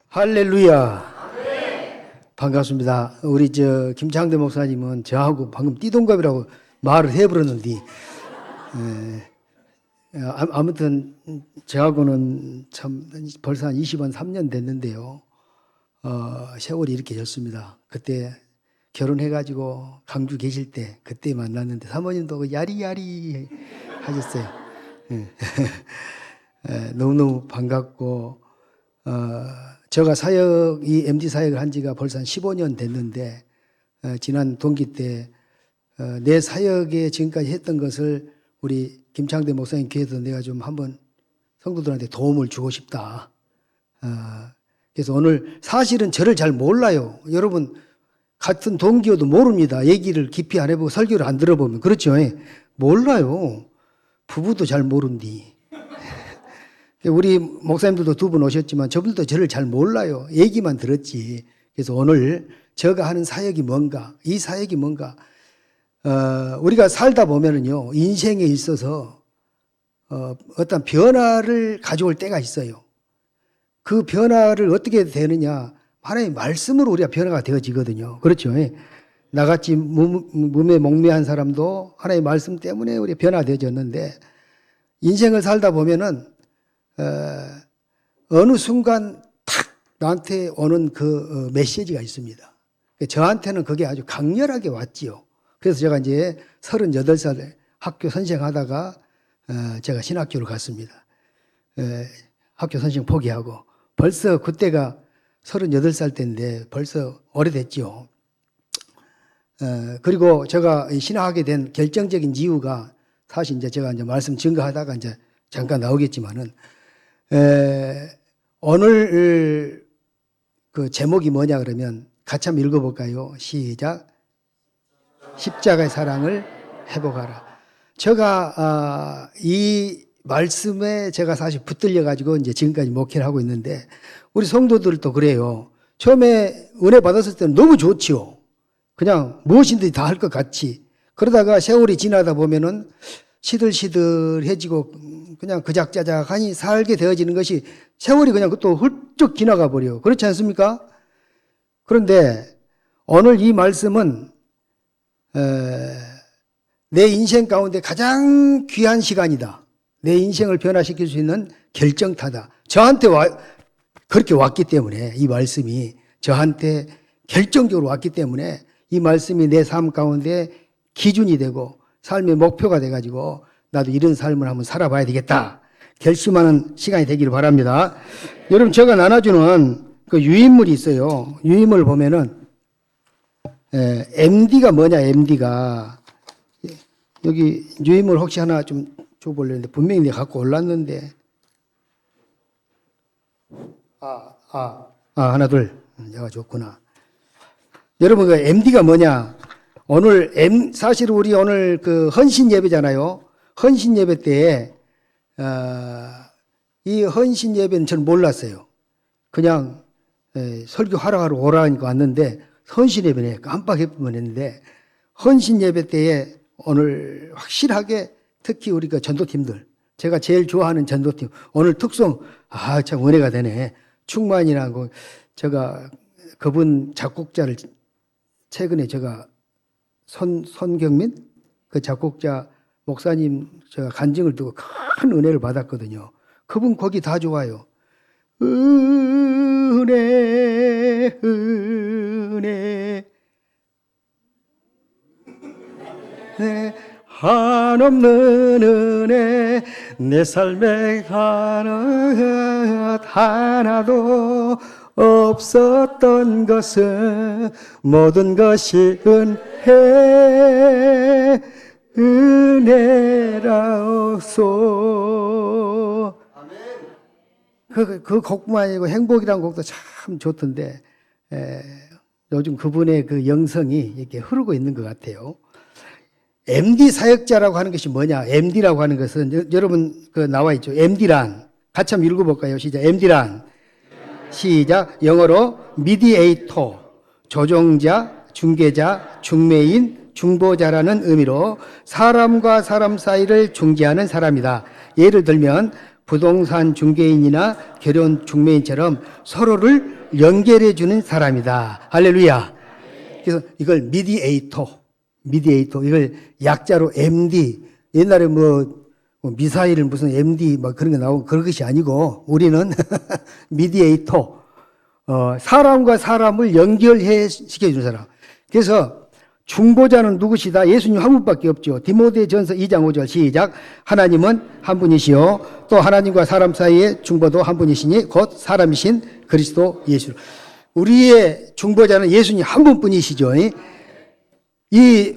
할렐루야. 반갑습니다. 우리 김창대 목사님은 저하고 방금 띠동갑이라고 말을 해버렸는데, 아무튼 저하고는 참 벌써 한 23년 됐는데요. 세월이 이렇게 졌습니다. 그때 결혼해가지고 강주 계실 때 그때 만났는데 사모님도 야리야리 하셨어요. 너무너무 반갑고, 제가 이 MD 사역을 한 지가 벌써 한 15년 됐는데, 지난 동기 때, 내 사역에 지금까지 했던 것을 우리 김창대 목사님 교회에서 내가 좀 한번 성도들한테 도움을 주고 싶다. 그래서 오늘 사실은 저를 잘 몰라요. 여러분, 같은 동기여도 모릅니다. 얘기를 깊이 안 해보고 설교를 안 들어보면. 그렇죠? 몰라요. 부부도 잘 모른디. 우리 목사님들도 두 분 오셨지만 저분도 저를 잘 몰라요. 얘기만 들었지. 그래서 오늘 제가 하는 사역이 뭔가, 이 사역이 뭔가, 우리가 살다 보면은요, 인생에 있어서 어떤 변화를 가져올 때가 있어요. 그 변화를 어떻게 되느냐, 하나님의 말씀으로 우리가 변화가 되어지거든요. 그렇죠? 나같이 몸에 목매한 사람도 하나님의 말씀 때문에 우리가 변화되어졌는데, 인생을 살다 보면은 어느 순간 탁 나한테 오는 그 메시지가 있습니다. 저한테는 그게 아주 강렬하게 왔지요. 그래서 제가 이제 38살에 학교 선생하다가 제가 신학교를 갔습니다. 학교 선생 포기하고 벌써 그때가 38살 때인데 벌써 오래됐죠. 그리고 제가 신학하게 된 결정적인 이유가 사실 이제 제가 이제 말씀 증거하다가 이제 잠깐 나오겠지만은, 오늘 그 제목이 뭐냐 그러면 같이 한번 읽어볼까요? 시작. 십자가의 사랑을 회복하라. 제가 이 말씀에 제가 사실 붙들려 가지고 이제 지금까지 목회를 하고 있는데, 우리 성도들도 그래요. 처음에 은혜 받았을 때는 너무 좋지요. 그냥 무엇이든지 다 할 것 같이. 그러다가 세월이 지나다 보면은 시들시들해지고 그냥 그작자작하니 살게 되어지는 것이 세월이 그냥 또 훌쩍 지나가 버려요. 그렇지 않습니까? 그런데 오늘 이 말씀은 내 인생 가운데 가장 귀한 시간이다. 내 인생을 변화시킬 수 있는 결정타다. 저한테 그렇게 왔기 때문에, 이 말씀이 저한테 결정적으로 왔기 때문에 이 말씀이 내 삶 가운데 기준이 되고 삶의 목표가 돼가지고 나도 이런 삶을 한번 살아봐야 되겠다 결심하는 시간이 되기를 바랍니다. 여러분, 제가 나눠주는 그 유인물이 있어요. 유인물 보면은 MD가 뭐냐, MD가. 여기 유인물 혹시 하나 좀 줘볼래 했는데 분명히 내가 갖고 올랐는데, 하나 둘 내가 줬구나. 여러분, 그 MD가 뭐냐? 오늘 사실 우리 오늘 그 헌신 예배잖아요. 헌신 예배 때에 이 헌신 예배는 저는 몰랐어요. 그냥 설교하러 오라니까 왔는데 헌신 예배네 깜빡 뻔했는데, 헌신 예배 때에 오늘 확실하게 특히 우리 그 전도팀들, 제가 제일 좋아하는 전도팀 오늘 특송 참 은혜가 되네. 충만이라고, 제가 그분 작곡자를 최근에 제가 손경민 그 작곡자 목사님 제가 간증을 두고 큰 은혜를 받았거든요. 그분 곡이 다 좋아요. 은혜 한없는 은혜 내 삶에 하나도 없었던 것은 모든 것이 은혜라오소. 그 곡만 아니고 행복이라는 곡도 참 좋던데, 요즘 그분의 그 영성이 이렇게 흐르고 있는 것 같아요. MD 사역자라고 하는 것이 뭐냐? MD라고 하는 것은 여러분 그 나와 있죠. MD란 같이 한번 읽어볼까요? 시작. MD란 시작. 영어로 미디에이터, 조종자, 중개자, 중매인, 중보자라는 의미로 사람과 사람 사이를 중재하는 사람이다. 예를 들면 부동산 중개인이나 결혼 중매인처럼 서로를 연결해 주는 사람이다. 할렐루야. 그래서 이걸 미디에이터, 이걸 약자로 MD. 옛날에 미사일 무슨 MD 그런 거 나오고 그런 것이 아니고 우리는 미디에이터. 사람과 사람을 연결해 시켜주는 사람. 그래서 중보자는 누구시다? 예수님 한 분밖에 없죠. 디모데전서 2장 5절 시작. 하나님은 한 분이시요 또 하나님과 사람 사이의 중보도 한 분이시니 곧 사람이신 그리스도 예수. 우리의 중보자는 예수님 한 분뿐이시죠.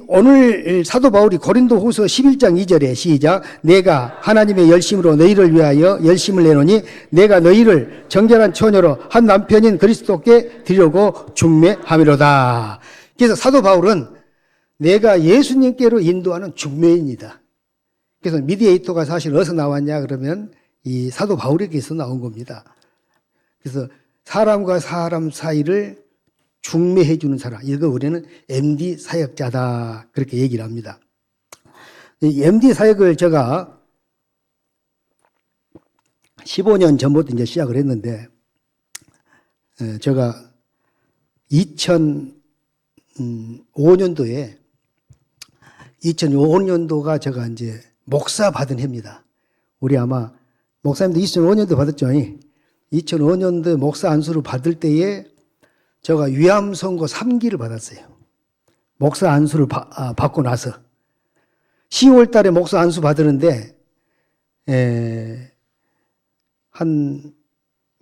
오늘 사도 바울이 고린도후서 11장 2절에 시작. 내가 하나님의 열심으로 너희를 위하여 열심을 내노니 내가 너희를 정결한 처녀로 한 남편인 그리스도께 드리려고 중매함이로다. 그래서 사도 바울은 내가 예수님께로 인도하는 중매인이다. 그래서 미디에이터가 사실 어디서 나왔냐 그러면 이 사도 바울에게서 나온 겁니다. 그래서 사람과 사람 사이를 중매해 주는 사람. 이거 우리는 MD 사역자다. 그렇게 얘기를 합니다. 이 MD 사역을 제가 15년 전부터 이제 시작을 했는데, 제가 2005년도가 제가 이제 목사 받은 해입니다. 우리 아마 목사님도 2005년도 받았죠. 2005년도 목사 안수를 받을 때에 제가 위암 선고 3기를 받았어요. 목사 안수를 받고 나서 10월 달에 목사 안수 받으는데 한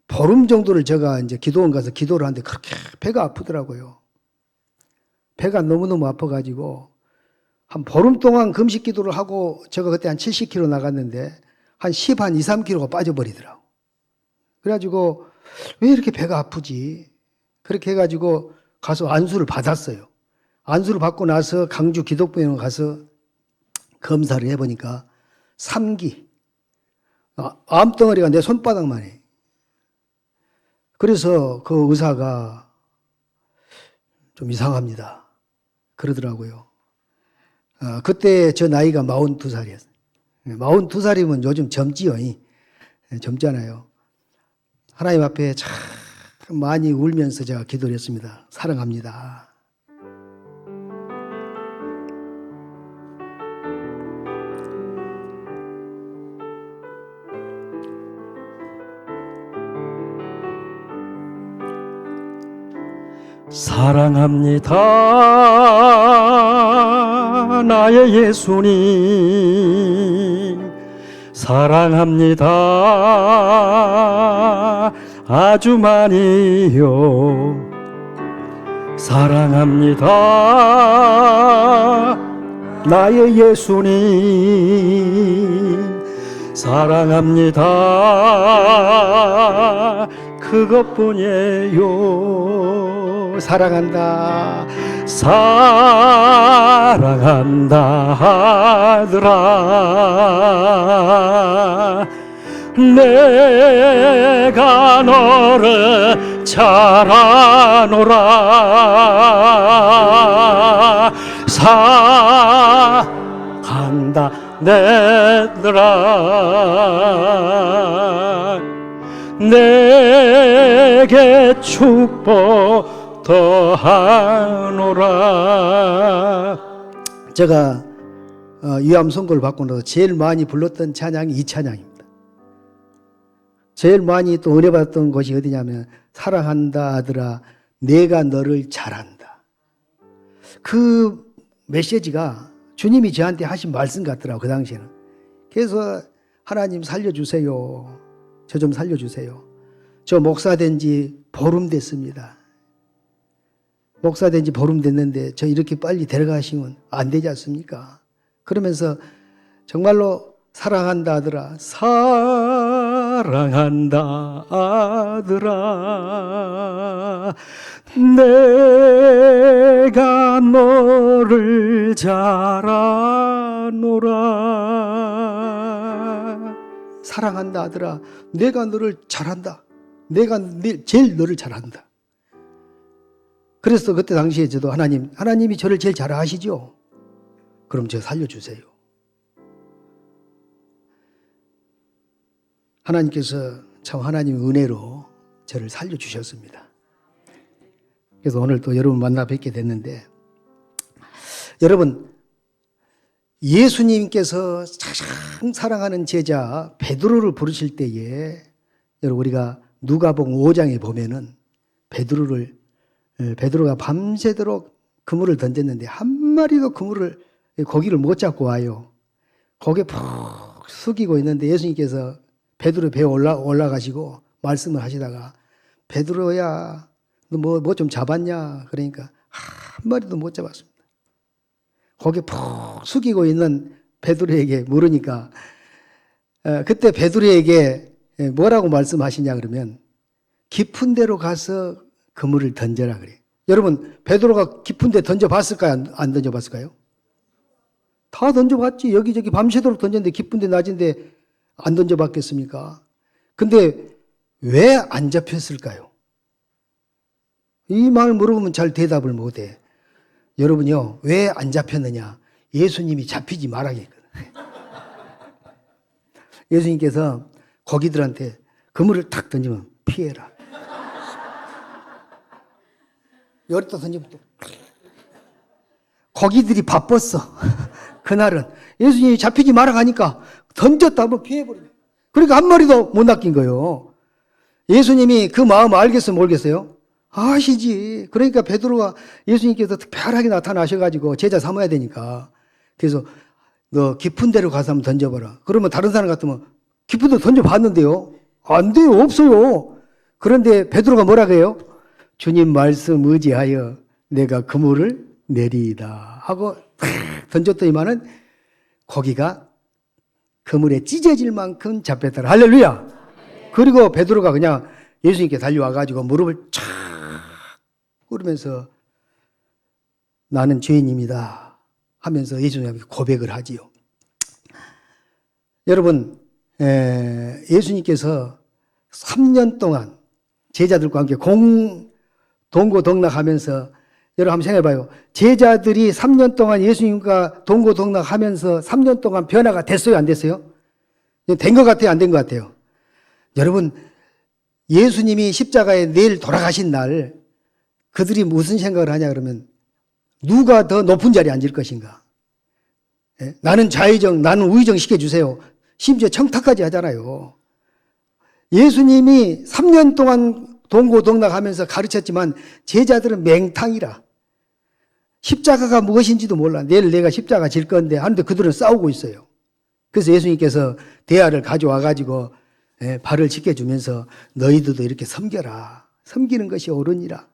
보름 정도를 제가 이제 기도원 가서 기도를 하는데 그렇게 배가 아프더라고요. 배가 너무너무 아파가지고 한 보름 동안 금식 기도를 하고 제가 그때 한 70kg 나갔는데 한 2, 3kg가 빠져버리더라고. 그래가지고 왜 이렇게 배가 아프지? 그렇게 해가지고 가서 안수를 받았어요. 안수를 받고 나서 강주 기독병원 가서 검사를 해보니까 3기. 암덩어리가 내 손바닥만 해. 그래서 그 의사가 좀 이상합니다. 그러더라고요. 그때 저 나이가 42살이었어요. 42살이면 요즘 젊지요. 젊잖아요. 하나님 앞에 참 많이 울면서 제가 기도를 했습니다. 사랑합니다. 사랑합니다. 나의 예수님. 사랑합니다. 아주 많이요. 사랑합니다. 나의 예수님. 사랑합니다. 그것뿐이에요. 사랑한다. 사랑한다 하더라. 내가 너를 잘 아노라. 사랑한다 내들아. 내게 축복 더하노라. 제가 위암 선고를 받고 나서 제일 많이 불렀던 찬양이 이 찬양입니다. 제일 많이 또 은혜 받았던 것이 어디냐면 사랑한다 아들아 내가 너를 잘한다. 그 메시지가 주님이 저한테 하신 말씀 같더라고요. 그 당시에는. 그래서 하나님 살려주세요. 저 좀 살려주세요. 저 목사 된 지 보름 됐습니다. 목사 된 지 보름 됐는데 저 이렇게 빨리 데려가시면 안 되지 않습니까? 그러면서 정말로 사랑한다 아들아. 사랑한다 아들아. 내가 너를 잘 아노라. 사랑한다 아들아. 내가 너를 잘한다. 내가 제일 너를 잘한다. 그래서 그때 당시에 저도 하나님이 저를 제일 잘 아시죠? 그럼 저 살려주세요. 하나님께서 참 하나님의 은혜로 저를 살려주셨습니다. 그래서 오늘 또 여러분 만나 뵙게 됐는데, 여러분, 예수님께서 가장 사랑하는 제자 베드로를 부르실 때에, 여러분 우리가 누가복음 5장에 보면은 베드로가 밤새도록 그물을 던졌는데 한 마리도 고기를 못 잡고 와요. 거기에 푹 숙이고 있는데 예수님께서 베드로 배에 올라가시고 말씀을 하시다가, 베드로야 너 뭐 좀 잡았냐? 그러니까 한 마리도 못 잡았습니다. 거기에 푹 숙이고 있는 베드로에게 물으니까, 그때 베드로에게 뭐라고 말씀하시냐 그러면, 깊은 데로 가서 그물을 던져라 그래요. 여러분, 베드로가 깊은 데 던져봤을까요? 안 던져봤을까요? 다 던져봤지. 여기저기 밤새도록 던졌는데 깊은 데 낮은 데 안 던져봤겠습니까? 근데 왜 안 잡혔을까요? 이 말 물어보면 잘 대답을 못해. 여러분요, 왜 안 잡혔느냐? 예수님이 잡히지 말아야겠거든. 예수님께서 거기들한테 그물을 탁 던지면 피해라. 여기다 던지면 또. 거기들이 바빴어. 그날은 예수님이 잡히지 말아가니까 던졌다 하면 피해버리네. 그러니까 한 마리도 못 낚인 거예요. 예수님이 그 마음을 알겠어요, 모르겠어요? 아시지. 그러니까 베드로가 예수님께서 특별하게 나타나셔가지고 제자 삼아야 되니까. 그래서 너 깊은 데로 가서 한번 던져봐라. 그러면 다른 사람 같으면 깊은 데 던져봤는데요. 안 돼요. 없어요. 그런데 베드로가 뭐라 그래요? 주님 말씀 의지하여 내가 그물을 내리이다 하고 던졌더니만은 고기가 그물에 찢어질 만큼 잡혔더라. 할렐루야. 그리고 베드로가 그냥 예수님께 달려와가지고 무릎을 촥 꿇으면서 나는 죄인입니다 하면서 예수님께 고백을 하지요. 여러분, 예수님께서 3년 동안 제자들과 함께 동고동락하면서, 여러분 한번 생각해봐요. 제자들이 3년 동안 예수님과 동고동락하면서 3년 동안 변화가 됐어요, 안 됐어요? 된 것 같아요, 안 된 것 같아요? 여러분, 예수님이 십자가에 내일 돌아가신 날 그들이 무슨 생각을 하냐 그러면, 누가 더 높은 자리에 앉을 것인가? 나는 좌의정, 나는 우의정 시켜주세요. 심지어 청탁까지 하잖아요. 예수님이 3년 동안 동고동락하면서 가르쳤지만 제자들은 맹탕이라. 십자가가 무엇인지도 몰라. 내일 내가 십자가 질 건데 하는데 그들은 싸우고 있어요. 그래서 예수님께서 대야를 가져와가지고 발을 씻겨주면서 너희들도 이렇게 섬겨라. 섬기는 것이 옳으니라.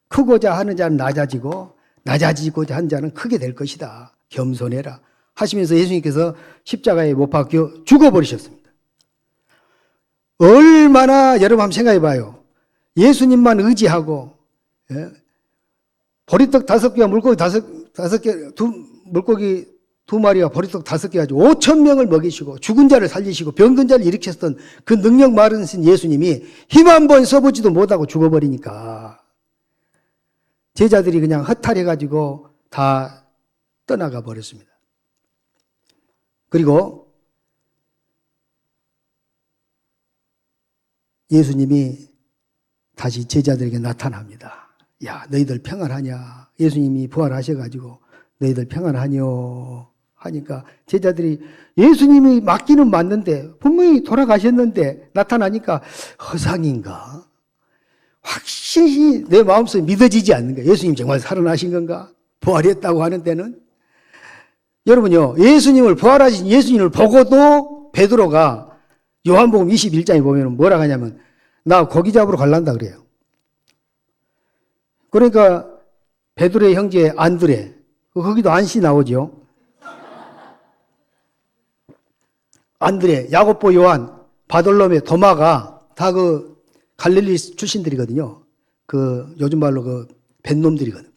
크고자 하는 자는 낮아지고 낮아지고자 하는 자는 크게 될 것이다. 겸손해라 하시면서 예수님께서 십자가에 못 박혀 죽어버리셨습니다. 얼마나, 여러분 한번 생각해 봐요. 예수님만 의지하고 보리떡 5개와 물고기 5개, 물고기 2마리와 보리떡 5개 가지고 5,000명을 먹이시고 죽은 자를 살리시고 병든 자를 일으켰던 그 능력 많으신 예수님이 힘 한 번 써보지도 못하고 죽어버리니까 제자들이 그냥 허탈해가지고 다 떠나가 버렸습니다. 그리고 예수님이 다시 제자들에게 나타납니다. 야, 너희들 평안하냐? 예수님이 부활하셔가지고 너희들 평안하뇨? 하니까 제자들이, 예수님이 맞기는 맞는데 분명히 돌아가셨는데 나타나니까 허상인가? 확실히 내 마음속에 믿어지지 않는 거야. 예수님 정말 살아나신 건가? 부활했다고 하는 데는. 여러분요, 예수님을, 부활하신 예수님을 보고도 베드로가 요한복음 21장에 보면 뭐라 하냐면, 나 고기 잡으러 갈란다 그래요. 그러니까 베드로의 형제 안드레, 거기도 안씨 나오죠. 안드레, 야고보, 요한, 바돌로메, 도마가 다 그 갈릴리 출신들이거든요. 그 요즘 말로 그 뱃놈들이거든.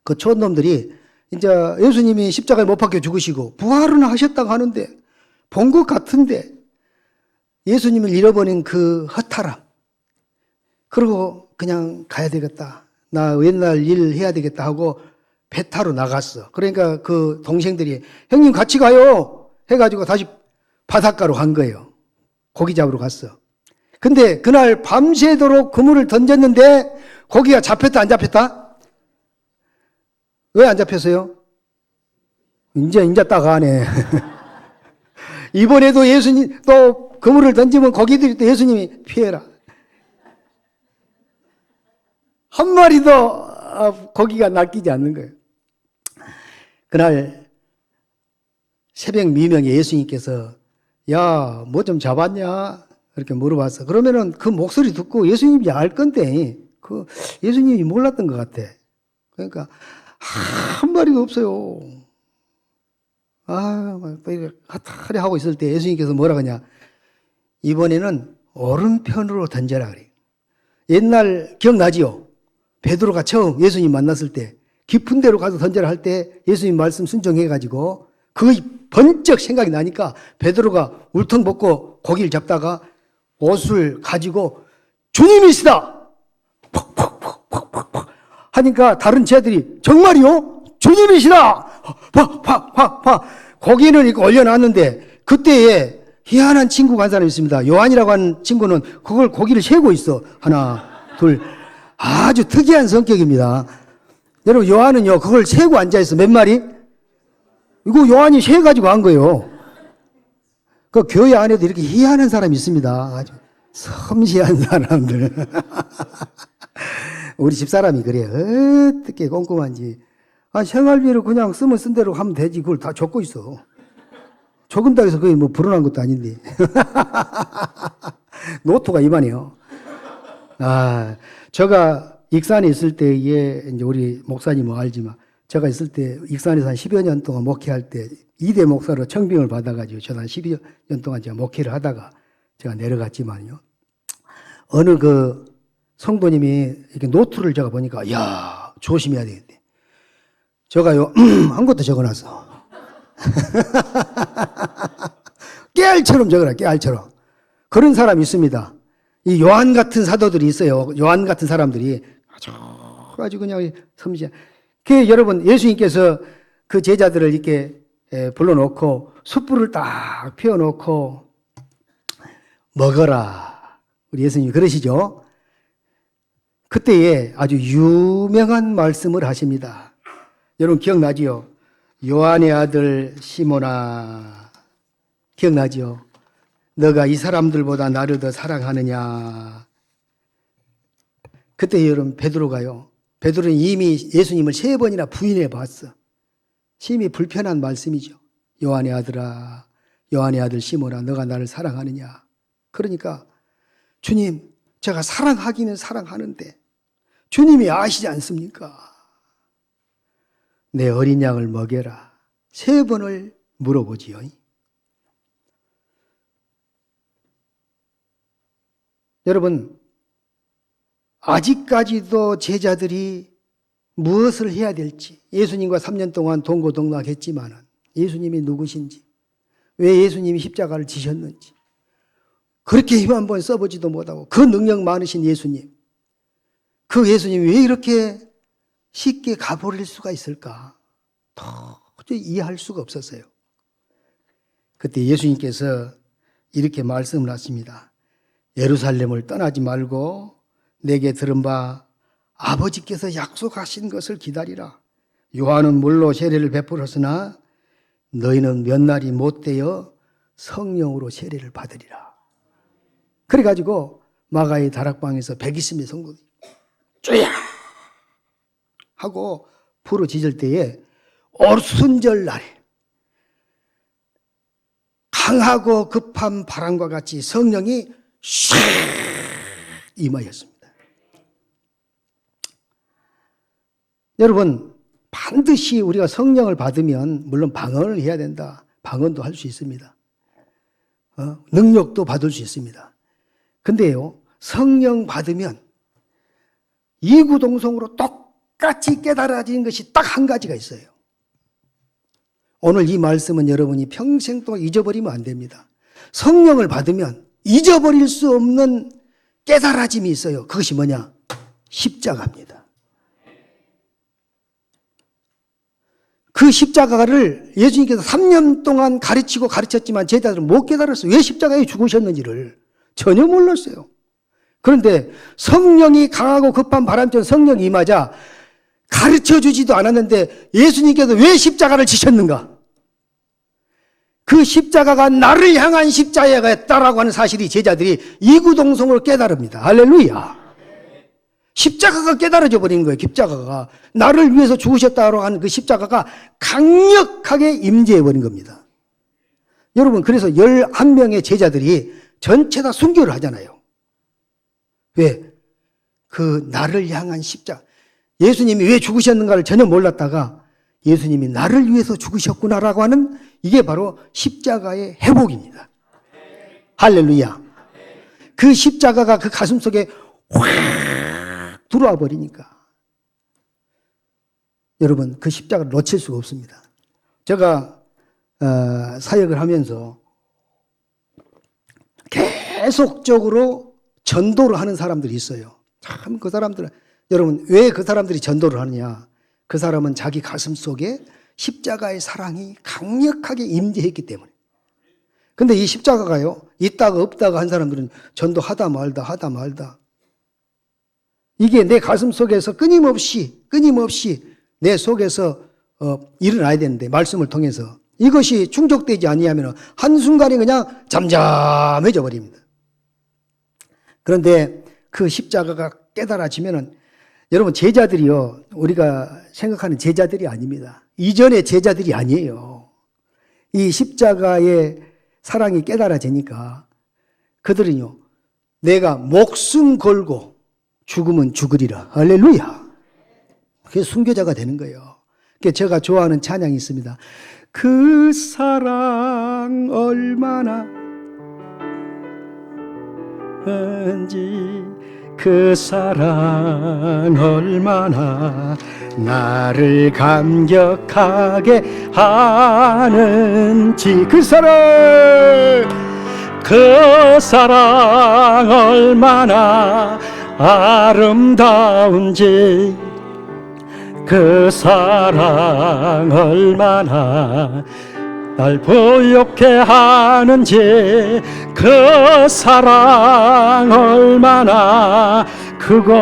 그 촌놈들이 이제 예수님이 십자가에 못 박혀 죽으시고 부활은 하셨다고 하는데, 본 것 같은데 예수님을 잃어버린 그 허탈함, 그리고 그냥 가야 되겠다, 나 옛날 일 해야 되겠다 하고 배 타러 나갔어. 그러니까 그 동생들이 형님 같이 가요 해가지고 다시 바닷가로 간 거예요. 고기 잡으러 갔어. 근데 그날 밤새도록 그물을 던졌는데 고기가 잡혔다 안 잡혔다? 왜 안 잡혔어요? 이제 딱 아네. 이번에도 예수님 또 그물을 던지면 고기들이 또 예수님이 피해라. 한 마리도 고기가 낚이지 않는 거예요. 그날 새벽 미명에 예수님께서 야, 뭐 좀 잡았냐? 이렇게 물어봤어. 그러면은 그 목소리 듣고 예수님이 알 건데, 그 예수님이 몰랐던 것 같아. 그러니까 한 마리도 없어요. 막 이렇게 핫하리 하고 있을 때 예수님께서 뭐라 그러냐? 이번에는 오른편으로 던져라 그래. 옛날 기억나지요? 베드로가 처음 예수님 만났을 때 깊은 데로 가서 던져라 할 때 예수님 말씀 순종해가지고 그의 번쩍 생각이 나니까 베드로가 울퉁 벗고 고기를 잡다가 옷을 가지고 주님이시다! 퍽퍽퍽퍽퍽 하니까 다른 제자들이 정말이요? 주님이시다! 팍팍팍팍 고기는 이렇게 올려놨는데 그때에 희한한 친구가 한 사람이 있습니다. 요한이라고 하는 친구는 그걸 고기를 세고 있어. 하나, 둘. 아주 특이한 성격입니다. 여러분 요한은요 그걸 세고 앉아있어. 몇 마리? 이거 요한이 세가지고 한 거예요. 그 교회 안에도 이렇게 희한한 사람이 있습니다. 아주 섬세한 사람들. 우리 집사람이 그래요. 어떻게 꼼꼼한지. 생활비를 그냥 쓰면 쓴 대로 하면 되지. 그걸 다 적고 있어. 적은다고 해서 그게 뭐 불어난 것도 아닌데. 노트가 이만해요. 제가 익산에 있을 때에, 이제 우리 목사님은 알지만, 제가 있을 때 익산에서 한 10여 년 동안 목회할 때 2대 목사로 청빙을 받아가지고 저는 한 12년 동안 제가 목회를 하다가 제가 내려갔지만요. 어느 그 성도님이 이렇게 노트를 제가 보니까, 야 조심해야 되겠대. 제가요, 한 것도 적어놨어. 깨알처럼 적어라, 깨알처럼. 그런 사람이 있습니다. 이 요한 같은 사도들이 있어요. 요한 같은 사람들이 아주 그냥 섬세한. 그 여러분 예수님께서 그 제자들을 이렇게 불러놓고 숯불을 딱 피워놓고 먹어라. 우리 예수님이 그러시죠. 그때에 아주 유명한 말씀을 하십니다. 여러분 기억나지요? 요한의 아들 시몬아, 기억나지요? 너가 이 사람들보다 나를 더 사랑하느냐? 그때 여러분 베드로가요. 베드로는 이미 예수님을 3번이나 부인해 봤어. 심히 불편한 말씀이죠. 요한의 아들아, 요한의 아들 시몬아, 너가 나를 사랑하느냐? 그러니까 주님, 제가 사랑하기는 사랑하는데 주님이 아시지 않습니까? 내 어린 양을 먹여라. 3번을 물어보지요. 여러분, 아직까지도 제자들이 무엇을 해야 될지, 예수님과 3년 동안 동고동락했지만은 예수님이 누구신지, 왜 예수님이 십자가를 지셨는지, 그렇게 힘 한번 써보지도 못하고 그 능력 많으신 예수님, 그 예수님이 왜 이렇게 쉽게 가버릴 수가 있을까? 도저히 이해할 수가 없었어요. 그때 예수님께서 이렇게 말씀을 하십니다. 예루살렘을 떠나지 말고 내게 들은 바 아버지께서 약속하신 것을 기다리라. 요한은 물로 세례를 베풀었으나 너희는 몇 날이 못되어 성령으로 세례를 받으리라. 그래가지고 마가의 다락방에서 120명 성도들이 쪼야 하고 부르짖을 때에 오순절 날에 강하고 급한 바람과 같이 성령이 샥 임하였습니다. 여러분, 반드시 우리가 성령을 받으면 물론 방언을 해야 된다. 방언도 할 수 있습니다. 능력도 받을 수 있습니다. 근데요, 성령 받으면 이구동성으로 똑같이 깨달아지는 것이 딱 한 가지가 있어요. 오늘 이 말씀은 여러분이 평생 동안 잊어버리면 안 됩니다. 성령을 받으면 잊어버릴 수 없는 깨달아짐이 있어요. 그것이 뭐냐? 십자가입니다. 그 십자가를 예수님께서 3년 동안 가르치고 가르쳤지만 제자들은 못 깨달았어요. 왜 십자가에 죽으셨는지를 전혀 몰랐어요. 그런데 성령이 강하고 급한 바람처럼 성령이 임하자 가르쳐 주지도 않았는데 예수님께서 왜 십자가를 지셨는가? 그 십자가가 나를 향한 십자가였다라고 하는 사실이 제자들이 이구동성으로 깨달습니다. 할렐루야. 십자가가 깨달아져 버리는 거예요. 십자가가 나를 위해서 죽으셨다고 하는 그 십자가가 강력하게 임재해 버린 겁니다. 여러분, 그래서 11명의 제자들이 전체 다 순교를 하잖아요. 왜? 그 나를 향한 십자가, 예수님이 왜 죽으셨는가를 전혀 몰랐다가 예수님이 나를 위해서 죽으셨구나라고 하는, 이게 바로 십자가의 회복입니다. 할렐루야. 그 십자가가 그 가슴 속에 확 들어와 버리니까 여러분, 그 십자가를 놓칠 수가 없습니다. 제가 사역을 하면서 계속적으로 전도를 하는 사람들이 있어요. 참 그 사람들은, 여러분, 왜 그 사람들이 전도를 하느냐? 그 사람은 자기 가슴 속에 십자가의 사랑이 강력하게 임재했기 때문에. 근데 이 십자가가요, 있다가 없다가 한 사람들은 전도하다 말다. 이게 내 가슴 속에서 끊임없이 내 속에서 일어나야 되는데, 말씀을 통해서 이것이 충족되지 아니하면 한순간에 그냥 잠잠해져 버립니다. 그런데 그 십자가가 깨달아지면은, 여러분, 제자들이요, 우리가 생각하는 제자들이 아닙니다. 이전의 제자들이 아니에요. 이 십자가의 사랑이 깨달아지니까 그들은요, 내가 목숨 걸고 죽으면 죽으리라. 할렐루야. 그게 순교자가 되는 거예요. 그게 제가 좋아하는 찬양이 있습니다. 그 사랑 얼마나 그 사랑 얼마나 나를 감격하게 하는지, 그 사랑 얼마나 아름다운지, 그 사랑 얼마나 날 보욕해 하는지, 그 사랑 얼마나 크고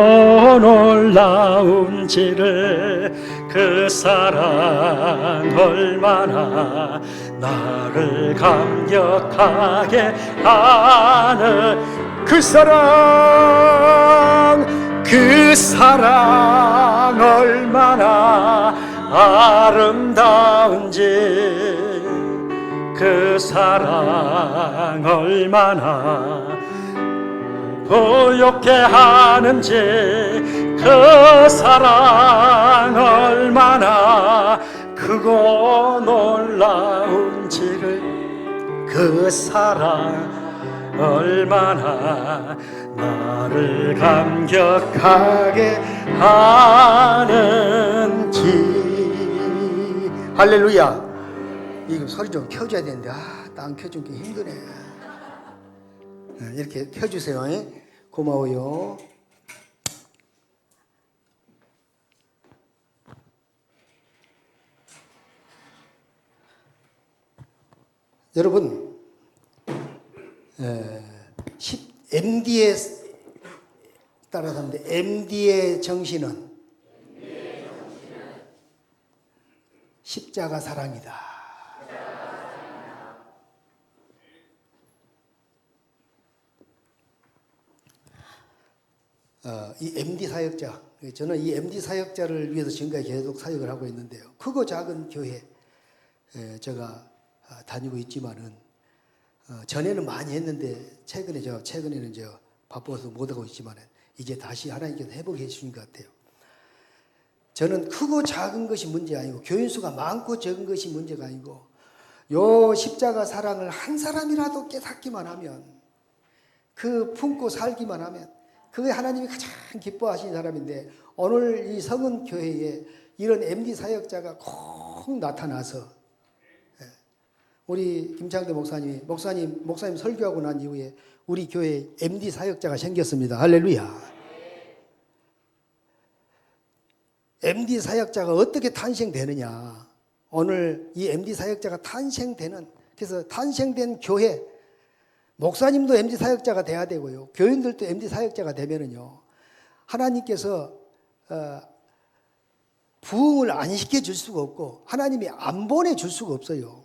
놀라운지를, 그 사랑 얼마나 나를 감격하게 하는, 그 사랑 얼마나 아름다운지, 그 사랑 얼마나 보욕해 하는지, 그 사랑 얼마나 크고 놀라운지를, 그 사랑 얼마나 나를 감격하게 하는지. 할렐루야. 이거 소리 좀 켜줘야 되는데, 안 켜준 게 힘드네. 이렇게 켜주세요. 고마워요. 여러분, MD에 따라서 하는데, MD의 정신은 십자가 사랑이다. 이 MD 사역자, 저는 이 MD 사역자를 위해서 지금까지 계속 사역을 하고 있는데요. 크고 작은 교회 제가 다니고 있지만은, 전에는 많이 했는데 최근에는 바빠서 못 하고 있지만은 이제 다시 하나님께서 회복해 주신 것 같아요. 저는 크고 작은 것이 문제 아니고, 교인 수가 많고 적은 것이 문제가 아니고, 요 십자가 사랑을 한 사람이라도 깨닫기만 하면, 그 품고 살기만 하면, 그게 하나님이 가장 기뻐하시는 사람인데, 오늘 이 성은 교회에 이런 MD 사역자가 꼭 나타나서, 우리 김창대 목사님 설교하고 난 이후에 우리 교회에 MD 사역자가 생겼습니다. 할렐루야. MD 사역자가 어떻게 탄생되느냐? 오늘 이 MD 사역자가 탄생되는, 그래서 탄생된 교회, 목사님도 MD 사역자가 돼야 되고요. 교인들도 MD 사역자가 되면은요, 하나님께서 부흥을 안 시켜줄 수가 없고 하나님이 안 보내줄 수가 없어요.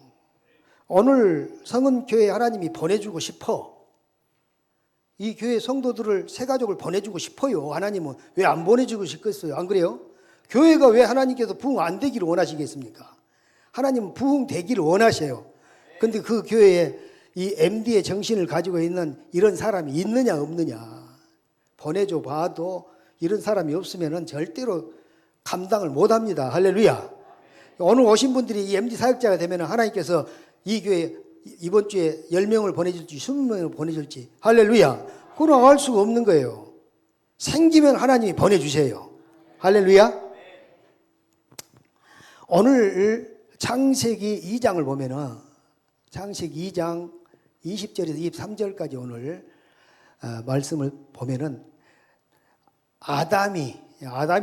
오늘 성은교회 하나님이 보내주고 싶어. 이 교회 성도들을, 새 가족을 보내주고 싶어요. 하나님은 왜 안 보내주고 싶겠어요? 안 그래요? 교회가 왜 하나님께서 부흥 안 되기를 원하시겠습니까? 하나님은 부흥 되기를 원하셔요. 근데 그 교회에 이 MD의 정신을 가지고 있는 이런 사람이 있느냐 없느냐. 보내줘 봐도 이런 사람이 없으면 절대로 감당을 못합니다. 할렐루야. 오늘 오신 분들이 이 MD 사역자가 되면 하나님께서 이 교회 이번 주에 10명을 보내줄지 20명을 보내줄지, 할렐루야, 그건 알 수가 없는 거예요. 생기면 하나님이 보내주세요. 할렐루야. 오늘 창세기 2장을 보면은, 창세기 2장 20절에서 23절까지 오늘 말씀을 보면은 아담이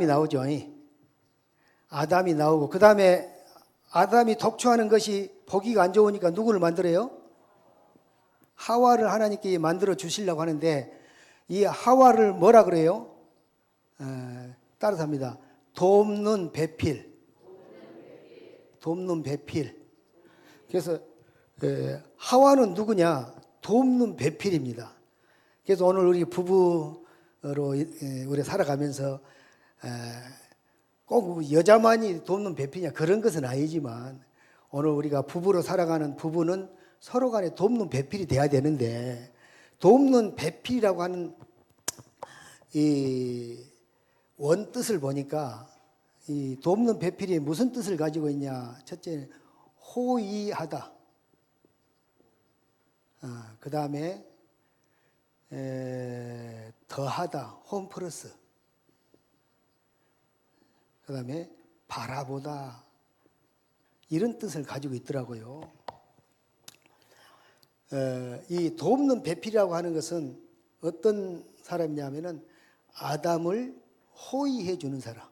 나오죠. 아담이 나오고, 그 다음에 아담이 독초하는 것이 보기가 안 좋으니까 누구를 만들어요? 하와를 하나님께 만들어 주시려고 하는데, 이 하와를 뭐라 그래요? 따라서 합니다. 돕는 배필. 돕는 배필. 그래서 하와는 누구냐? 돕는 배필입니다. 그래서 오늘 우리 부부로 우리 살아가면서 꼭 여자만이 돕는 배필이냐 그런 것은 아니지만, 오늘 우리가 부부로 살아가는 부부는 서로 간에 돕는 배필이 돼야 되는데, 돕는 배필이라고 하는 이 원뜻을 보니까 이 돕는 배필이 무슨 뜻을 가지고 있냐? 첫째, 호의하다. 그 다음에 더하다, 홈플러스. 그 다음에 바라보다, 이런 뜻을 가지고 있더라고요. 이 돕는 배필이라고 하는 것은 어떤 사람이냐면은 아담을 호의해 주는 사람.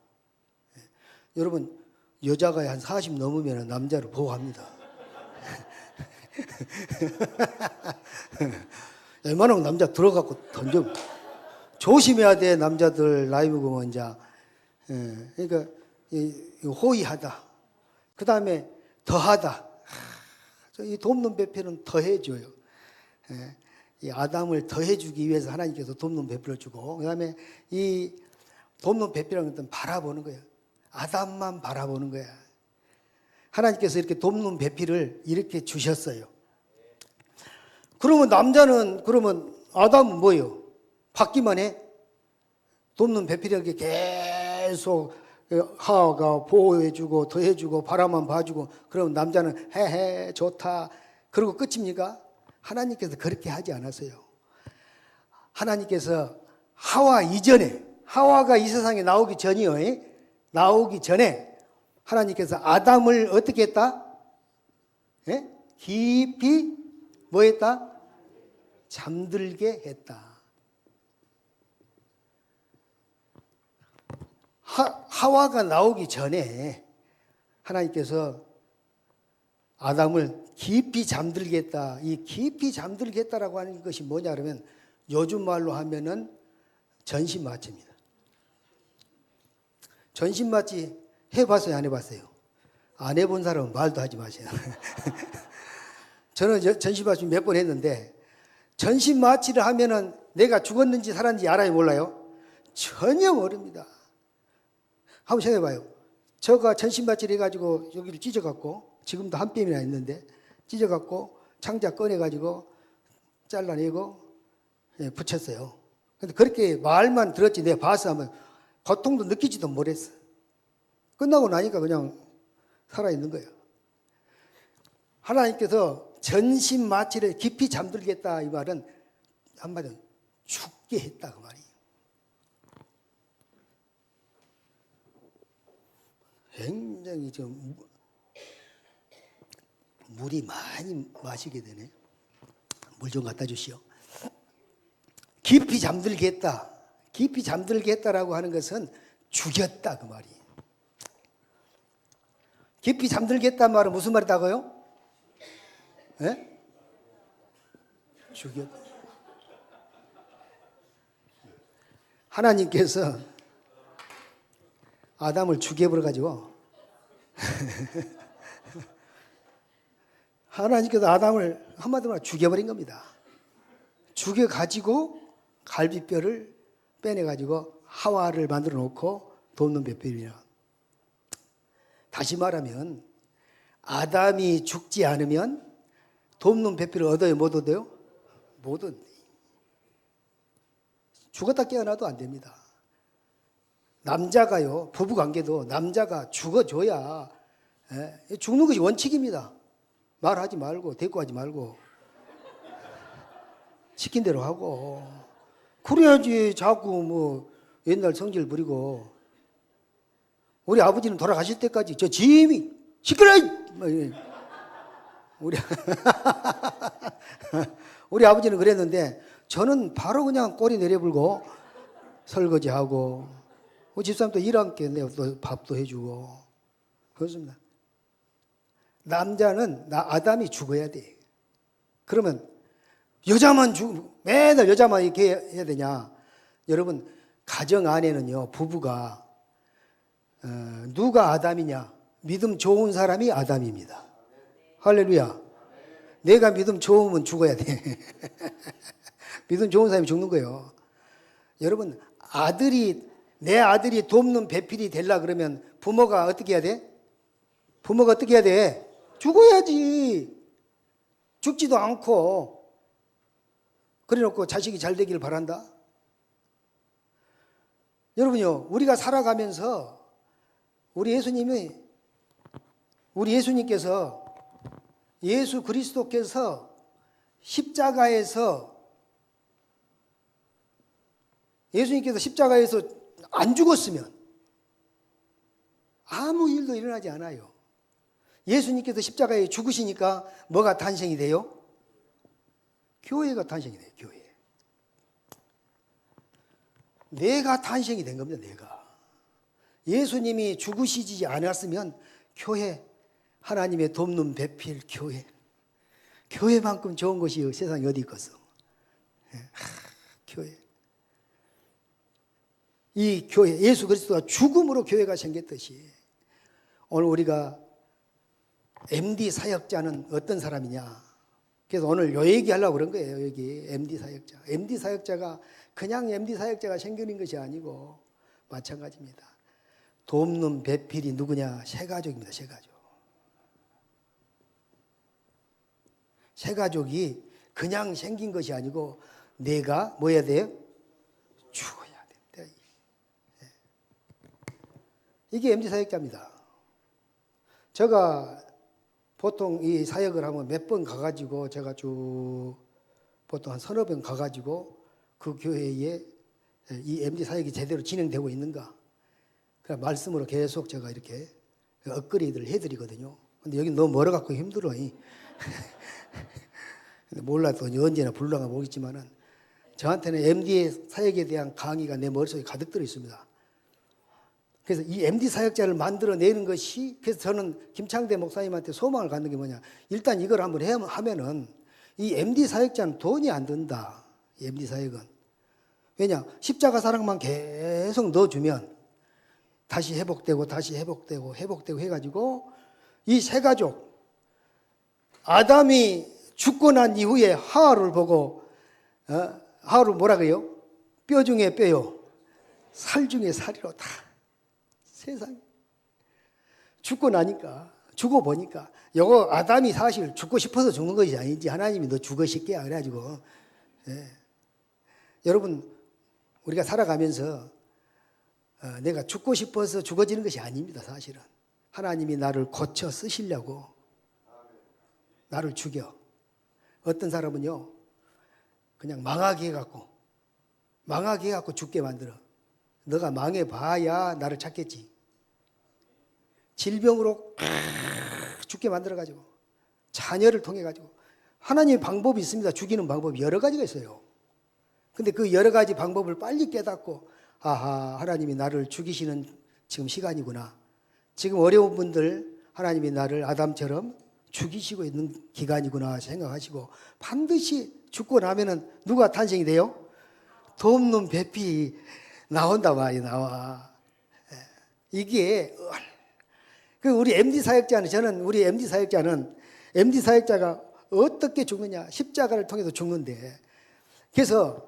여러분, 여자가 한 40 넘으면 남자를 보호합니다. 웬만하면 남자 들어갖고 던져. 조심해야 돼, 남자들 나이 먹으면 이제. 그러니까 호의하다. 그 다음에 더하다. 이 돕는 배필은 더해줘요. 이 아담을 더해주기 위해서 하나님께서 돕는 배필을 주고, 그 다음에 이 돕는 배필이라는 것은 바라보는 거예요. 아담만 바라보는 거야. 하나님께서 이렇게 돕는 배필을 이렇게 주셨어요. 그러면 남자는, 그러면 아담은 뭐예요? 받기만 해? 돕는 배필이라는 게 계속 하와가 보호해주고 더해주고 바라만 봐주고, 그러면 남자는 해해 좋다 그러고 끝입니까? 하나님께서 그렇게 하지 않았어요. 하나님께서 하와 이전에, 하와가 이 세상에 나오기 전이요, 나오기 전에 하나님께서 아담을 어떻게 했다? 깊이 뭐 했다? 잠들게 했다. 하와가 나오기 전에 하나님께서 아담을 깊이 잠들게 했다. 이 깊이 잠들게 했다라고 하는 것이 뭐냐 그러면, 요즘 말로 하면은 전신마취입니다. 전신마취 해봤어요, 안 해봤어요? 안 해본 사람은 말도 하지 마세요. 저는 전신마취 몇 번 했는데, 전신마취를 하면은 내가 죽었는지 살았는지 알아요, 몰라요? 전혀 모릅니다. 한번 생각해봐요. 저가 전신마취를 해가지고 여기를 찢어갖고, 지금도 한 뼘이나 있는데 찢어갖고 창자 꺼내가지고 잘라내고 붙였어요. 근데 그렇게 말만 들었지 내가 봐서 하면 고통도 느끼지도 못했어. 끝나고 나니까 그냥 살아있는 거예요. 하나님께서 전신마취를 깊이 잠들겠다, 이 말은 한마디로 죽게 했다, 그 말이에요. 굉장히 좀 물이 많이 마시게 되네. 물 좀 갖다 주시오. 깊이 잠들게 했다. 깊이 잠들게 했다라고 하는 것은 죽였다, 그 말이에요. 깊이 잠들겠다는 말은 무슨 말이다고요? 예? 죽여. 하나님께서 아담을 죽여버려 가지고 하나님께서 아담을 한마디로 말해 죽여버린 겁니다. 죽여가지고 갈비뼈를 빼내가지고 하와를 만들어 놓고 돕는 배필이라. 다시 말하면 아담이 죽지 않으면 돕는 배필을 얻어요? 못 얻어요? 못 얻네. 죽었다 깨어나도 안 됩니다. 남자가요, 부부관계도 남자가 죽어줘야 죽는 것이 원칙입니다. 말하지 말고 대꾸하지 말고 시킨 대로 하고 그래야지. 자꾸 뭐 옛날 성질 부리고. 우리 아버지는 돌아가실 때까지 저 짐이 시끄러! 우리 아버지는 그랬는데 저는 바로 그냥 꼬리 내려불고 설거지하고 집사람도 일 함께 또 밥도 해주고 그렇습니다. 남자는 아담이 죽어야 돼. 그러면 여자만 맨날 여자만 이렇게 해야 되냐? 여러분 가정 안에는요 부부가 누가 아담이냐? 믿음 좋은 사람이 아담입니다. 할렐루야. 내가 믿음 좋으면 죽어야 돼. 믿음 좋은 사람이 죽는 거예요. 여러분 내 아들이 돕는 배필이 되려 그러면 부모가 어떻게 해야 돼? 부모가 어떻게 해야 돼? 죽어야지. 죽지도 않고 그래 놓고 자식이 잘 되기를 바란다. 여러분요, 우리가 살아가면서 우리 예수님께서 예수 그리스도께서 십자가에서 안 죽었으면 아무 일도 일어나지 않아요. 예수님께서 십자가에 죽으시니까 뭐가 탄생이 돼요? 교회가 탄생이 돼요. 교회. 내가 탄생이 된 겁니다. 내가. 예수님이 죽으시지 않았으면 교회, 하나님의 돕는 배필 교회. 교회만큼 좋은 것이 세상에 어디 있겠어. 교회. 이 교회, 예수 그리스도가 죽음으로 교회가 생겼듯이 오늘 우리가 MD 사역자는 어떤 사람이냐. 그래서 오늘 요 얘기하려고 그런 거예요. 여기 MD 사역자. MD 사역자가 그냥 MD 사역자가 생기는 것이 아니고 마찬가지입니다. 돕는 배필이 누구냐? 새가족입니다. 새가족. 새가족이 그냥 생긴 것이 아니고 내가 뭐 해야 돼요? 죽어야 된다. 이게 MD 사역자입니다. 제가 보통 이 사역을 하면 몇 번 가가지고 제가 쭉 보통 한 서너 번 가가지고 그 교회에 이 MD 사역이 제대로 진행되고 있는가. 그 말씀으로 계속 제가 이렇게 업그레이드를 해드리거든요. 근데 여기 너무 멀어갖고 힘들어. 몰라도 언제나 불러가 보겠지만은 저한테는 MD 사역에 대한 강의가 내 머릿속에 가득 들어 있습니다. 그래서 이 MD 사역자를 만들어내는 것이, 그래서 저는 김창대 목사님한테 소망을 갖는 게 뭐냐. 일단 이걸 한번 하면은 이 MD 사역자는 돈이 안 든다. 이 MD 사역은. 왜냐? 십자가 사랑만 계속 넣어주면 다시 회복되고 해가지고 이 세 가족, 아담이 죽고 난 이후에 하와를 보고, 하와를 뭐라 그래요? 뼈 중에 뼈요. 살 중에 살이로다. 세상. 죽고 나니까, 죽어 보니까, 요거 아담이 사실 죽고 싶어서 죽는 것이 아닌지 하나님이 너 죽어 싶게 그래가지고, 여러분, 우리가 살아가면서 내가 죽고 싶어서 죽어지는 것이 아닙니다, 사실은. 하나님이 나를 고쳐 쓰시려고 나를 죽여. 어떤 사람은요, 그냥 망하게 해갖고 죽게 만들어. 너가 망해봐야 나를 찾겠지. 질병으로 죽게 만들어가지고, 자녀를 통해가지고. 하나님의 방법이 있습니다. 죽이는 방법이 여러 가지가 있어요. 근데 그 여러 가지 방법을 빨리 깨닫고, 아하, 하나님이 나를 죽이시는 지금 시간이구나. 지금 어려운 분들, 하나님이 나를 아담처럼 죽이시고 있는 기간이구나 생각하시고 반드시 죽고 나면은 누가 탄생이 돼요? 돕는 배필이 나온다 말이 나와. 이게 우리 MD 사역자는 저는 우리 MD 사역자가 어떻게 죽느냐 십자가를 통해서 죽는데 그래서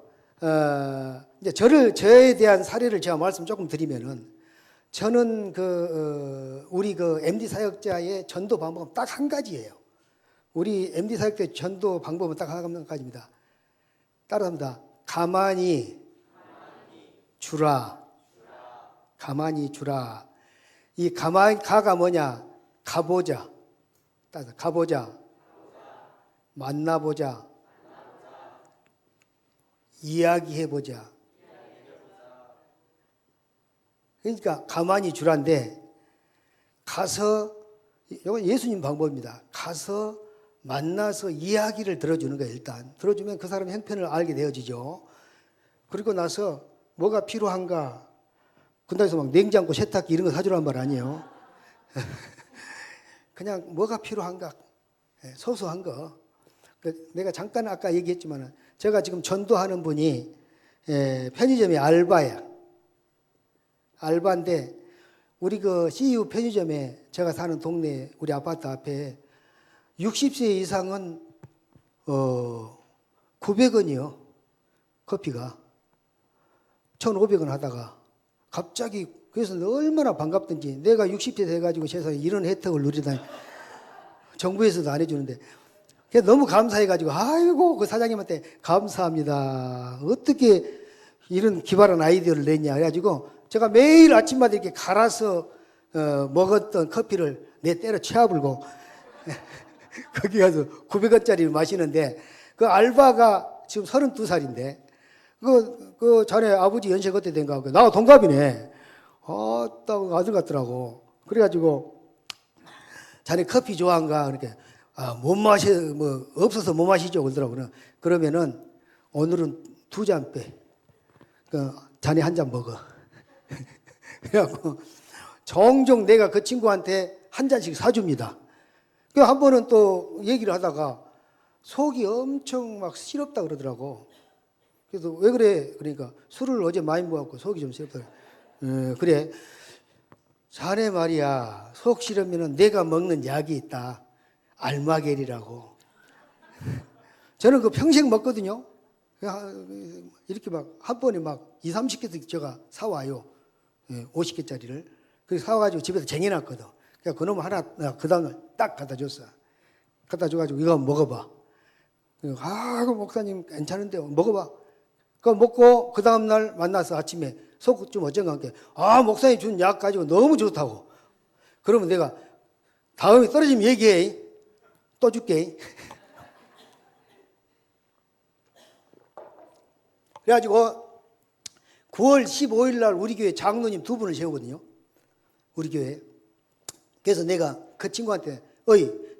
이제 저에 대한 사례를 제가 말씀 조금 드리면은 저는 우리 MD 사역자의 전도 방법은 딱 한 가지예요. 우리 MD 사역자의 전도 방법은 딱 한 가지입니다. 따라합니다. 가만히 주라. 가만히 주라. 이 가가 뭐냐? 가보자. 따라서 가보자. 만나보자. 이야기해보자. 그러니까 가만히 주란데 가서 이건 예수님 방법입니다. 가서 만나서 이야기를 들어주는 거예요. 일단 들어주면 그 사람의 형편을 알게 되어지죠. 그리고 나서 뭐가 필요한가? 군대에서 막 냉장고, 세탁기 이런 거 사주라는 말 아니에요. 그냥 뭐가 필요한가? 소소한 거. 내가 잠깐 아까 얘기했지만 제가 지금 전도하는 분이 편의점의 알바야. 알바인데 우리 CU 편의점에 제가 사는 동네 우리 아파트 앞에 60세 이상은 900원이요. 커피가 1,500원 하다가 갑자기 그래서 얼마나 반갑든지 내가 60세 돼가지고 세상에 이런 혜택을 누리다니 정부에서도 안 해주는데 너무 감사해가지고 아이고 그 사장님한테 감사합니다. 어떻게 이런 기발한 아이디어를 냈냐 그래가지고 제가 매일 아침마다 이렇게 갈아서 먹었던 커피를 내 때려 채워불고 거기 가서 900원짜리를 마시는데 그 알바가 지금 32살인데 그 자네 아버지 연세 그때 된가 하고 나와 동갑이네. 딱 아들 같더라고. 그래가지고 자네 커피 좋아한가 그렇게 못 마셔 뭐 없어서 못 마시죠 그러더라고요. 그러면은 오늘은 2잔 빼. 자네 한 잔 먹어. 그래갖고 종종 내가 그 친구한테 한 잔씩 사줍니다. 한 번은 또 얘기를 하다가 속이 엄청 막 시렵다 그러더라고. 그래서 왜 그래? 그러니까 술을 어제 많이 먹었고 속이 좀 시렵다. 그래. 자네 말이야. 속 시렵면은 내가 먹는 약이 있다. 알마겔이라고. 저는 그 평생 먹거든요. 이렇게 막 한 번에 막 2, 30개씩 제가 사와요. 50개짜리를. 그래서 사와가지고 집에서 쟁여놨거든. 그러니까 그놈 하나 그 다음날 딱 갖다 줬어. 갖다 줘가지고 이거 한번 먹어봐. 그 목사님 괜찮은데 먹어봐. 그거 먹고 그 다음날 만나서 아침에 속 좀 어쩐가 함께 목사님 준 약 가지고 너무 좋다고. 그러면 내가 다음에 떨어지면 얘기해. 또 줄게. 그래가지고 9월 15일 날 우리 교회 장로님 2분을 세우거든요. 우리 교회. 그래서 내가 그 친구한테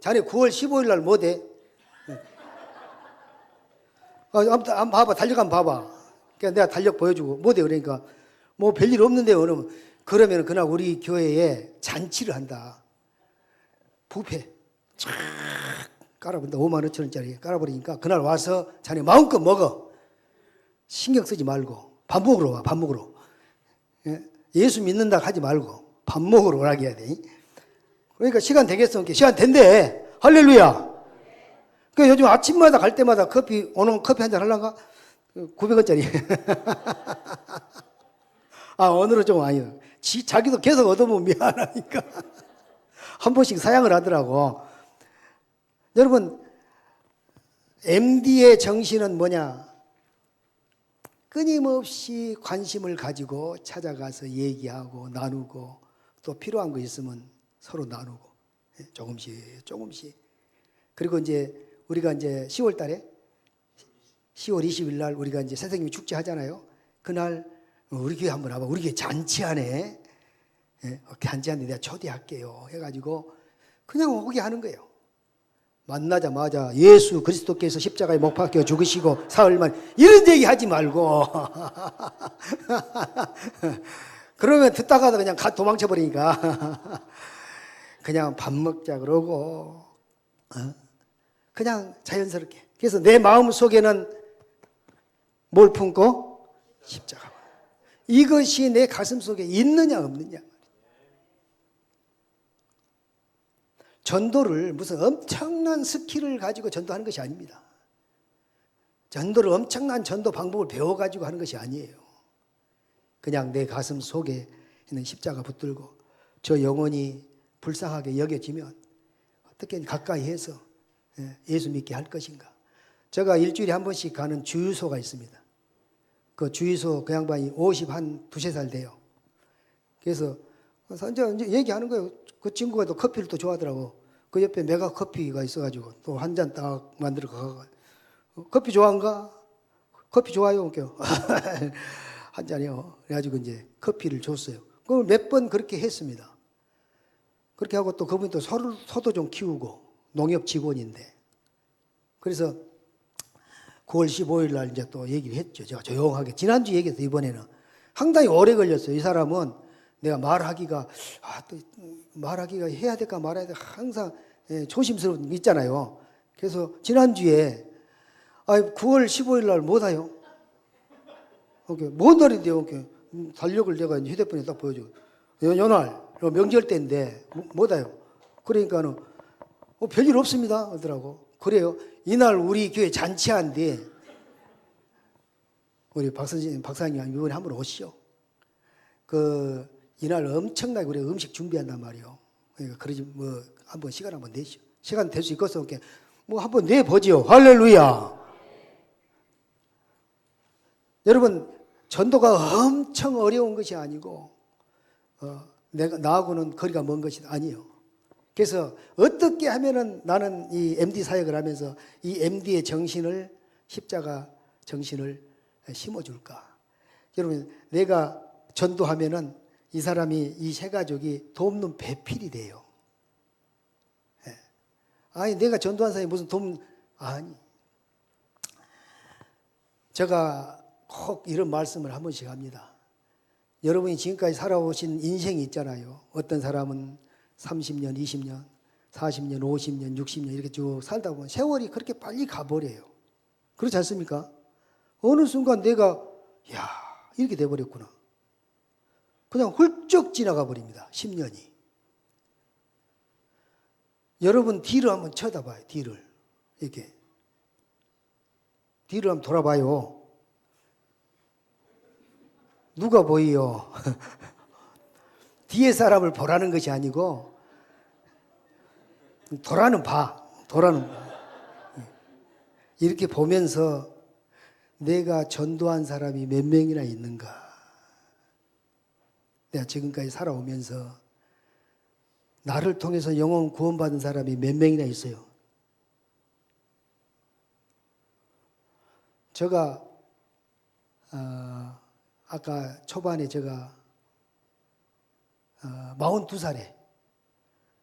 자네 9월 15일 날 뭐 돼? 한번 봐봐. 달력 한번 봐봐. 그러니까 내가 달력 보여주고 뭐 돼? 그러니까 뭐 별일 없는데 그러면 그날 우리 교회에 잔치를 한다. 뷔페 쫙 깔아본다. 5만 5천 원짜리 깔아버리니까 그날 와서 자네 마음껏 먹어. 신경 쓰지 말고 밥 먹으러 와. 밥 먹으러. 예수 믿는다 하지 말고 밥 먹으러 오라고 해야 돼. 그러니까 시간 되겠어? 시간 된대. 할렐루야. 그러니까 요즘 아침마다 갈 때마다 오늘 커피 한잔 하려가? 900원짜리. 오늘은 좀 아니야. 자기도 계속 얻어보면 미안하니까. 한 번씩 사양을 하더라고. 여러분, MD의 정신은 뭐냐? 끊임없이 관심을 가지고 찾아가서 얘기하고 나누고 또 필요한 거 있으면 서로 나누고 조금씩. 그리고 이제 우리가 이제 10월 달에 10월 20일 날 우리가 이제 선생님이 축제 하잖아요. 그날 우리 교회 한번 와봐. 우리 교회 잔치하네. 잔치하는데 내가 초대할게요. 해가지고 그냥 오게 하는 거예요. 만나자마자 예수 그리스도께서 십자가에 못 박혀 죽으시고 사흘 만에 이런 얘기 하지 말고 그러면 듣다가도 그냥 도망쳐 버리니까 그냥 밥 먹자 그러고 그냥 자연스럽게. 그래서 내 마음 속에는 뭘 품고? 십자가. 이것이 내 가슴 속에 있느냐 없느냐. 전도를 무슨 엄청난 스킬을 가지고 전도하는 것이 아닙니다. 전도를 엄청난 전도 방법을 배워가지고 하는 것이 아니에요. 그냥 내 가슴 속에 있는 십자가 붙들고 저 영혼이 불쌍하게 여겨지면 어떻게 가까이 해서 예수 믿게 할 것인가. 제가 일주일에 한 번씩 가는 주유소가 있습니다. 그 주유소 그 양반이 50한 두세 살 돼요. 그래서 이제 얘기하는 거예요. 그 친구가 또 커피를 또 좋아하더라고. 그 옆에 메가 커피가 있어가지고 또 한 잔 딱 만들어 가가. 커피 좋아한가? 커피 좋아요. 한 잔이요. 그래가지고 이제 커피를 줬어요. 그걸 몇 번 그렇게 했습니다. 그렇게 하고 또 그분이 또 소도 좀 키우고 농협 직원인데. 그래서 9월 15일 날 이제 또 얘기를 했죠. 제가 조용하게. 지난주 얘기했어요. 이번에는. 상당히 오래 걸렸어요. 이 사람은 내가 말하기가 해야 될까 말아야 될까 항상 조심스러운 게 있잖아요. 그래서 지난주에 9월 15일 날 못 와요. 뭔 날인데요? 달력을 내가 휴대폰에 딱 보여줘. 요날 명절 때인데 못 와요. 그러니까는 별일 없습니다 하더라고. 그래요. 이날 우리 교회 잔치한데 우리 박사님 이번에 한번 오시죠. 이날 엄청나게 우리 음식 준비한단 말이에요. 그러니까 그러지 한번 시간 한번 내시죠. 시간 될 수 있겠어. 한번 내보지요. 할렐루야. 여러분 전도가 엄청 어려운 것이 아니고 나하고는 거리가 먼 것이 아니에요. 그래서 어떻게 하면은 나는 이 MD 사역을 하면서 이 MD의 정신을 십자가 정신을 심어줄까? 여러분 내가 전도하면은 이 사람이 이 세 가족이 돕는 배필이 돼요. 아니 내가 전도한 사람이 무슨 아니. 제가 꼭 이런 말씀을 한 번씩 합니다. 여러분이 지금까지 살아오신 인생이 있잖아요. 어떤 사람은 30년, 20년, 40년, 50년, 60년 이렇게 쭉 살다 보면 세월이 그렇게 빨리 가버려요. 그렇지 않습니까? 어느 순간 내가 이렇게 돼버렸구나. 그냥 훌쩍 지나가 버립니다. 10년이. 여러분 뒤를 한번 쳐다봐요. 뒤를. 이렇게. 뒤를 한번 돌아봐요. 누가 보이요? 뒤에 사람을 보라는 것이 아니고 돌아는 봐. 이렇게 보면서 내가 전도한 사람이 몇 명이나 있는가. 내가 지금까지 살아오면서 나를 통해서 영혼 구원받은 사람이 몇 명이나 있어요. 제가 아까 초반에 제가 42살에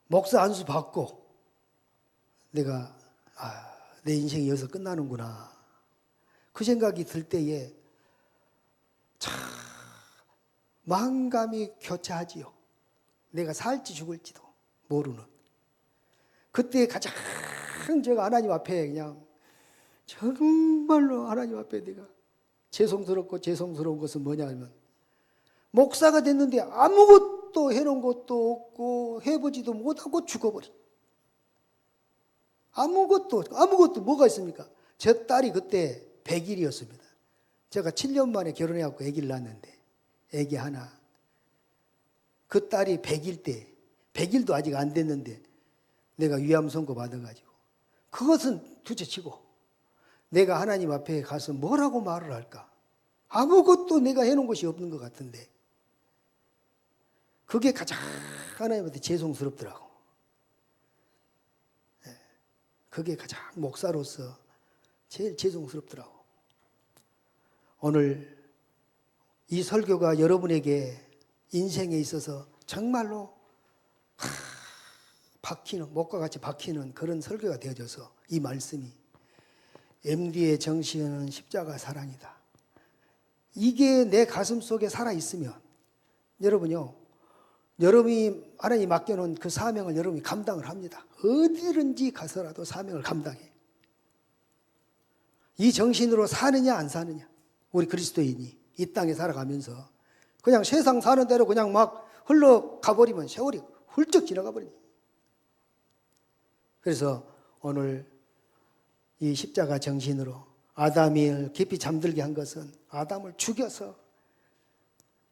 목사 안수 받고 내가 내 인생이 여기서 끝나는구나. 그 생각이 들 때에 참 마음감이 교차하지요. 내가 살지 죽을지도 모르는. 그때 가장 제가 하나님 앞에 그냥 정말로 하나님 앞에 내가 죄송스러운 것은 뭐냐면 목사가 됐는데 아무것도 해놓은 것도 없고 해보지도 못하고 죽어버린. 아무것도 뭐가 있습니까? 제 딸이 그때 100일이었습니다. 제가 7년 만에 결혼해갖고 아기를 낳았는데 아기 하나. 그 딸이 100일 때 100일도 아직 안 됐는데 내가 위암 선고 받아가지고 그것은 둘째치고 내가 하나님 앞에 가서 뭐라고 말을 할까? 아무것도 내가 해놓은 것이 없는 것 같은데 그게 가장 하나님한테 죄송스럽더라고. 그게 가장 목사로서 제일 죄송스럽더라고. 오늘 이 설교가 여러분에게 인생에 있어서 정말로 박히는, 목과 같이 박히는 그런 설교가 되어져서 이 말씀이 MD의 정신은 십자가 사랑이다. 이게 내 가슴 속에 살아있으면 여러분요, 여러분이 하나님이 맡겨놓은 그 사명을 여러분이 감당을 합니다. 어디든지 가서라도 사명을 감당해. 이 정신으로 사느냐 안 사느냐. 우리 그리스도인이 이 땅에 살아가면서 그냥 세상 사는 대로 그냥 막 흘러가버리면 세월이 훌쩍 지나가 버립니다. 그래서 오늘 이 십자가 정신으로 아담을 깊이 잠들게 한 것은 아담을 죽여서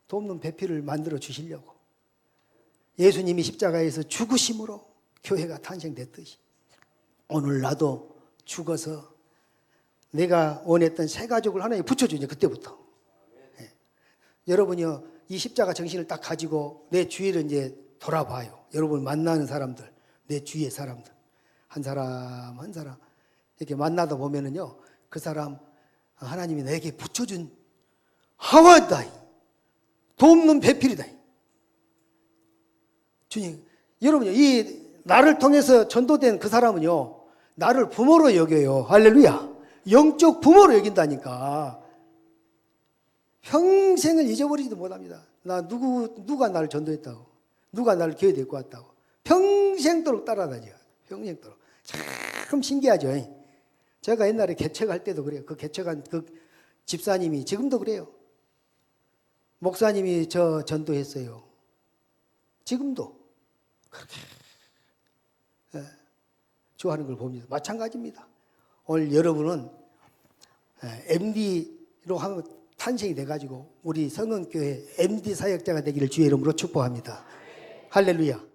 돕는 배필을 만들어 주시려고 예수님이 십자가에서 죽으심으로 교회가 탄생됐듯이 오늘 나도 죽어서 내가 원했던 새 가족을 하나님이 붙여주냐 그때부터. 예. 여러분이요 이 십자가 정신을 딱 가지고 내 주위를 이제 돌아봐요. 여러분 만나는 사람들, 내 주위의 사람들 한 사람 한 사람 이렇게 만나다 보면은요 그 사람 하나님이 내게 붙여준 하와다, 돕는 배필이다. 주님, 여러분요 이 나를 통해서 전도된 그 사람은요 나를 부모로 여겨요. 할렐루야. 영적 부모로 여긴다니까. 평생을 잊어버리지도 못합니다. 누가 나를 전도했다고, 누가 나를 교회 데리고 왔다고 평생도록 따라다녀요. 평생도록. 참 신기하죠. 제가 옛날에 개척할 때도 그래요. 그 개척한 그 집사님이 지금도 그래요. 목사님이 저 전도했어요. 지금도 그렇게 좋아하는 걸 봅니다. 마찬가지입니다. 오늘 여러분은 MD로 하면 탄생이 돼가지고 우리 성은교회 MD 사역자가 되기를 주의 이름으로 축복합니다. 할렐루야.